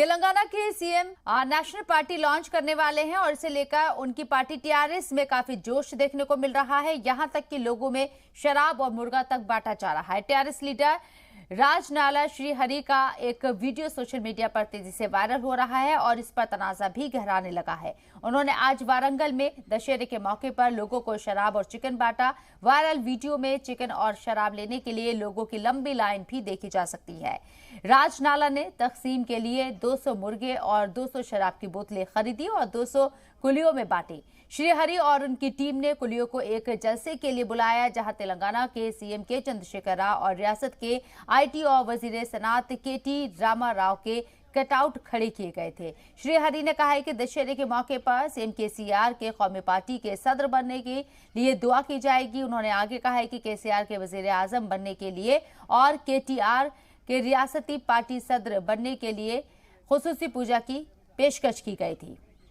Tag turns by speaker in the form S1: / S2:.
S1: तेलंगाना के CM national party launch करने वाले हैं और इसे लेकर उनकी पार्टी टीआरएस में काफी जोश देखने को मिल रहा है। यहां तक कि लोगों में शराब और मुर्गा तक बांटा जा रहा है। टीआरएस लीडर राजनाला श्रीहरि का एक वीडियो सोशल मीडिया पर तेजी से वायरल हो रहा है और इस पर तनाजा भी गहराने लगा है। उन्होंने आज वारंगल में दशहरे के मौके पर लोगों को शराब और चिकन बांटा। वायरल वीडियो में चिकन और शराब लेने के लिए लोगों की लंबी लाइन भी देखी जा सकती है। राजनाला ने तकसीम के लिए 200 मुर्गे और 200 शराब की बोतलें खरीदी और 200 कुलियों में बांटी। श्रीहरि और उनकी टीम ने कुलियों को एक जलसे के लिए बुलाया, जहां तेलंगाना के सीएम के चंद्रशेखर राव और रियासत के आईटी और वजीर सनात केटी रामा राव के कटआउट खड़े किए गए थे। श्रीहरि ने कहा है कि दशहरे के मौके पर सीएम केसीआर के कौमी पार्टी के सदर बनने के लिए दुआ की जाएगी। उन्होंने आगे कहा है कि केसीआर के वजीर आजम बनने के लिए और केटीआर के रियासती पार्टी सदर बनने के लिए खुसूसी पूजा की पेशकश की गई थी।